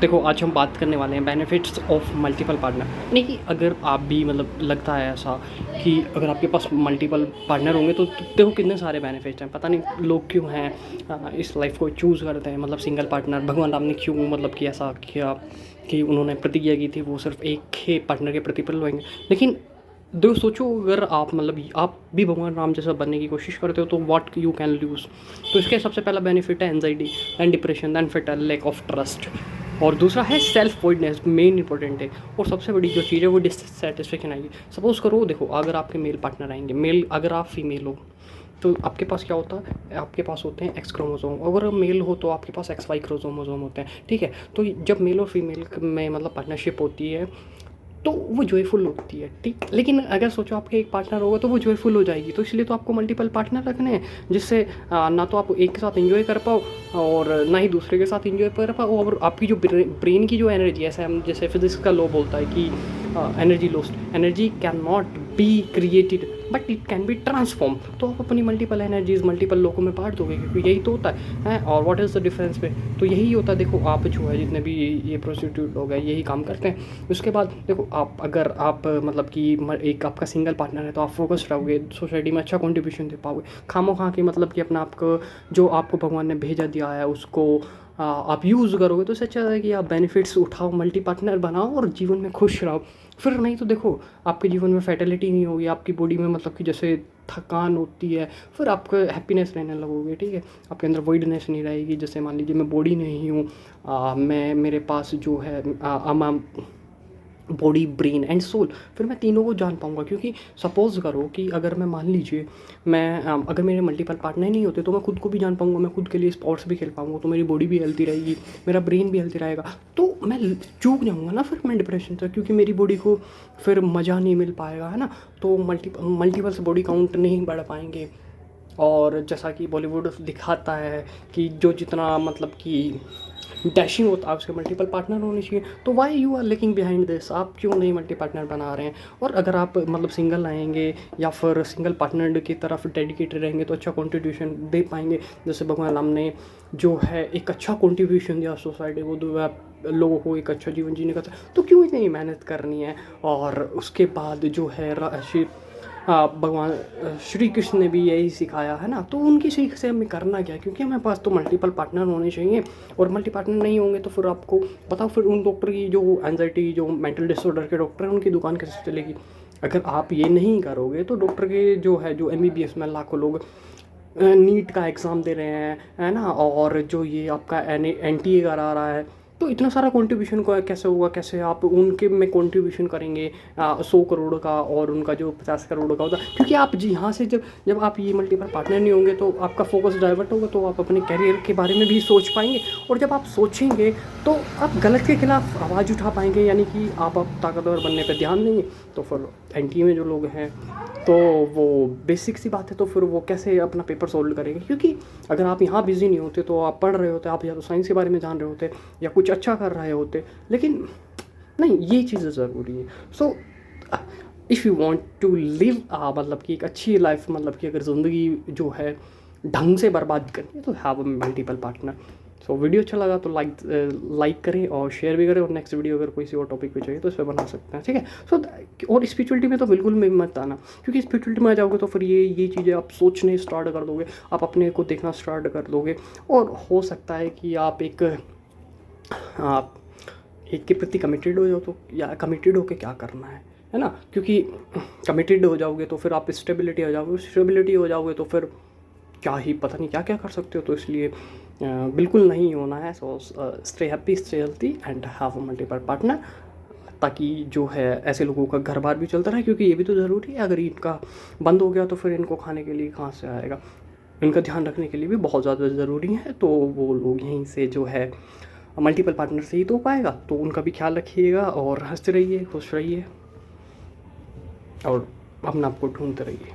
देखो आज हम बात करने वाले हैं बेनिफिट्स ऑफ मल्टीपल पार्टनर। नहीं कि अगर आप भी मतलब लगता है ऐसा कि अगर आपके पास मल्टीपल पार्टनर होंगे तो देखो कितने सारे बेनिफिट्स हैं। पता नहीं लोग क्यों हैं इस लाइफ को चूज़ करते हैं, मतलब सिंगल पार्टनर। भगवान राम ने क्यों मतलब कि ऐसा किया कि उन्होंने प्रतिज्ञा की थी वो सिर्फ एक ही पार्टनर के प्रति पर होंगे। लेकिन देखो सोचो अगर आप मतलब आप भी भगवान राम जैसा बनने की कोशिश करते हो तो व्हाट यू कैन लूज़। तो इसके सबसे पहला बेनिफिट है एंजाइटी एंड डिप्रेशन, दैन फिर लैक ऑफ ट्रस्ट। और दूसरा है सेल्फ वॉइडनेस, मेन इंपॉर्टेंट है। और सबसे बड़ी जो चीज़ है वो डिससेटिस्फेक्शन आएगी। सपोज करो देखो अगर आपके मेल पार्टनर आएंगे, मेल अगर आप फीमेल हो तो आपके पास क्या होता है, आपके पास होते हैं एक्स क्रोमोसोम। अगर मेल हो तो आपके पास एक्स वाई क्रोमोसोम होते हैं, ठीक है। तो जब मेल और फीमेल में मतलब पार्टनरशिप होती है तो वो जॉयफुल होती है, ठीक। लेकिन अगर सोचो आपके एक पार्टनर होगा तो वो जॉयफुल हो जाएगी। तो इसलिए तो आपको मल्टीपल पार्टनर रखने हैं, जिससे ना तो आप एक के साथ एंजॉय कर पाओ और ना ही दूसरे के साथ एंजॉय कर पाओ। और आपकी जो ब्रेन की जो एनर्जी, ऐसे हम जैसे फिजिक्स का लॉ बोलता है कि energy lost, energy can not be created but it can be transform. तो आप अपनी मल्टीपल एनर्जीज मल्टीपल लोगों में बांट दोगे, क्योंकि यही तो होता है। और व्हाट इज़ द डिफरेंस पे, तो यही होता है। देखो आप जो है जितने भी ये प्रोस्टिट्यूट लोग हैं यही काम करते हैं। उसके बाद देखो आप अगर आप मतलब कि एक आपका सिंगल पार्टनर है तो आप फोकस्ड रहोगे, सोसाइटी में अच्छा कंट्रीब्यूशन दे पाओगे। खामो खा के मतलब कि अपना आपको जो आपको भगवान ने भेजा दिया है उसको आप यूज़ करोगे तो इससे अच्छा है कि आप बेनिफिट्स उठाओ, मल्टी पार्टनर बनाओ और जीवन में खुश रहो। फिर नहीं तो देखो आपके जीवन में फैटिलिटी नहीं होगी, आपकी बॉडी में मतलब कि जैसे थकान होती है, फिर आपको हैप्पीनेस रहने लगोगे, ठीक है। आपके अंदर वॉइडनेस नहीं रहेगी। जैसे मान लीजिए मैं बॉडी नहीं हूँ, मैं मेरे पास जो है बॉडी ब्रेन एंड सोल, फिर मैं तीनों को जान पाऊँगा। क्योंकि सपोज़ करो कि अगर मैं मान लीजिए मैं अगर मेरे मल्टीपल पार्टनर नहीं होते तो मैं खुद को भी जान पाऊँगा, मैं खुद के लिए स्पोर्ट्स भी खेल पाऊँगा, तो मेरी बॉडी भी हेल्थी रहेगी, मेरा ब्रेन भी हेल्थी रहेगा। तो मैं चूक जाऊँगा ना फिर मैं डिप्रेशन से, क्योंकि मेरी बॉडी को फिर मज़ा नहीं मिल पाएगा, है ना। तो मल्टीपल से बॉडी काउंट नहीं बढ़ पाएंगे। और जैसा कि बॉलीवुड दिखाता है कि जो जितना मतलब कि डैशिंग होता है उसके मल्टीपल पार्टनर होने चाहिए। तो why you are looking behind this, आप क्यों नहीं मल्टी पार्टनर बना रहे हैं। और अगर आप मतलब सिंगल आएंगे या फिर सिंगल पार्टनर की तरफ डेडिकेटेड रहेंगे तो अच्छा कंट्रीब्यूशन दे पाएंगे। जैसे भगवान राम ने जो है एक अच्छा कंट्रीब्यूशन दिया सोसाइटी को, लोगों को एक अच्छा जीवन जीने का था। तो क्यों इतनी मेहनत करनी है। और उसके बाद जो है भगवान श्री कृष्ण ने भी यही सिखाया है ना। तो उनकी सीख से हमें करना क्या है, क्योंकि हमें पास तो मल्टीपल पार्टनर होने चाहिए। और मल्टी पार्टनर नहीं होंगे तो फिर आपको बताओ फिर उन डॉक्टर की जो एंजाइटी जो मेंटल डिसऑर्डर के डॉक्टर हैं उनकी दुकान कैसे चलेगी। अगर आप ये नहीं करोगे तो डॉक्टर के जो है जो MBBS में लाखों लोग नीट का एग्ज़ाम दे रहे हैं, है ना। और जो ये आपका NTA करा रहा है, तो इतना सारा कंट्रीब्यूशन को कैसे होगा, कैसे आप उनके में कंट्रीब्यूशन करेंगे 100 करोड़ का और उनका जो 50 करोड़ का होता। क्योंकि आप जी यहाँ से जब आप ये मल्टीपल पार्टनर नहीं होंगे तो आपका फोकस डाइवर्ट होगा, तो आप अपने कैरियर के बारे में भी सोच पाएंगे। और जब आप सोचेंगे तो आप गलत के खिलाफ आवाज़ उठा पाएंगे, यानी कि आप ताकतवर बनने पर ध्यान देंगे। तो फिर NTA में जो लोग हैं तो वो बेसिक सी बात है, तो फिर वो कैसे अपना पेपर सोल्व करेंगे। क्योंकि अगर आप यहाँ बिज़ी नहीं होते तो आप पढ़ रहे होते, आप या तो साइंस के बारे में जान रहे होते या कुछ अच्छा कर रहे होते। लेकिन नहीं, ये चीज़ें ज़रूरी है। So if you want to live मतलब कि एक अच्छी लाइफ, मतलब कि अगर ज़िंदगी जो है ढंग से बर्बाद करनी है तो have a multiple partner. So video अच्छा लगा तो लाइक करें और शेयर भी करें। और नेक्स्ट वीडियो अगर कोई सी और टॉपिक पे चाहिए तो इस पर बना सकते हैं, ठीक है। और स्पिरिचुअलिटी में तो बिल्कुल भी मत आना, क्योंकि स्पिरिचुअलिटी में आ जाओगे तो फिर ये चीज़ें आप सोचने स्टार्ट कर दोगे, आप अपने को देखना स्टार्ट कर दोगे। और हो सकता है कि आप एक के प्रति कमिटेड हो जाओ, तो या कमिटेड होकर क्या करना है ना। क्योंकि कमिटेड हो जाओगे तो फिर आप स्टेबिलिटी हो जाओगे तो फिर क्या ही पता नहीं क्या क्या कर सकते हो। तो इसलिए बिल्कुल नहीं होना है। So stay happy, stay healthy and have a multiple partner, ताकि जो है ऐसे लोगों का घर बार भी चलता रहे। क्योंकि ये भी तो ज़रूरी है, अगर इनका बंद हो गया तो फिर इनको खाने के लिए कहाँ से आएगा। इनका ध्यान रखने के लिए भी बहुत ज़्यादा ज़रूरी है। तो वो लोग यहीं से जो है मल्टीपल पार्टनर से ही तो पाएगा। तो उनका भी ख्याल रखिएगा और हंसते रहिए, खुश रहिए और अपना आपको ढूंढते रहिए।